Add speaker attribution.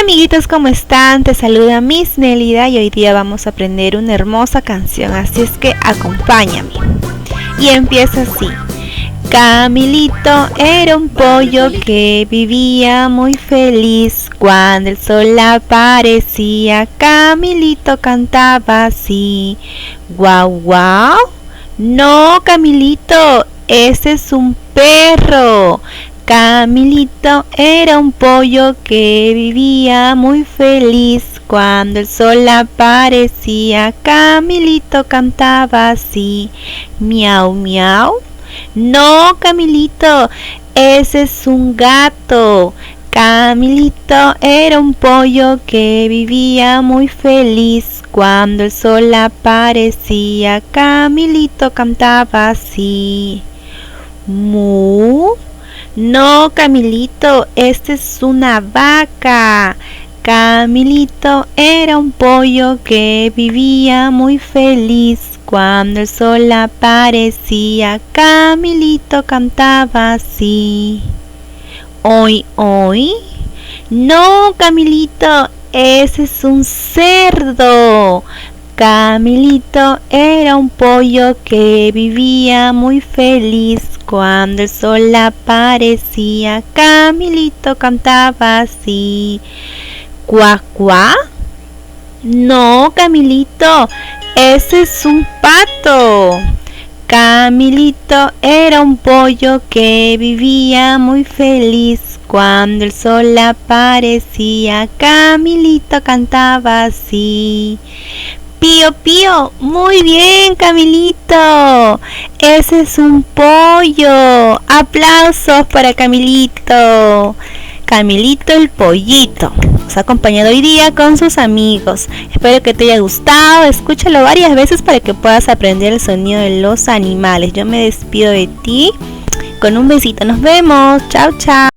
Speaker 1: Amiguitos, ¿cómo están? Te saluda Miss Nelida y hoy día vamos a aprender una hermosa canción, así es que acompáñame. Y empieza así. Camilito era un pollo que vivía muy feliz. Cuando el sol aparecía, Camilito cantaba así. Guau, guau. No, Camilito, ese es un perro. Camilito era un pollo que vivía muy feliz. Cuando el sol aparecía, Camilito cantaba así. Miau, miau. No, Camilito, ese es un gato. Camilito era un pollo que vivía muy feliz. Cuando el sol aparecía, Camilito cantaba así. Mu. No, Camilito, esta es una vaca. Camilito era un pollo que vivía muy feliz. Cuando el sol aparecía, Camilito cantaba así. Oy, oy. No, Camilito, ese es un cerdo. Camilito era un pollo que vivía muy feliz. Cuando el sol aparecía, Camilito cantaba así. ¿Cuá, cuá? No, Camilito, ese es un pato. Camilito era un pollo que vivía muy feliz. Cuando el sol aparecía, Camilito cantaba así. Pío, pío, muy bien, Camilito. Ese es un pollo. Aplausos para Camilito. Camilito el pollito. Nos ha acompañado hoy día con sus amigos. Espero que te haya gustado. Escúchalo varias veces para que puedas aprender el sonido de los animales. Yo me despido de ti con un besito. Nos vemos. Chao, chao.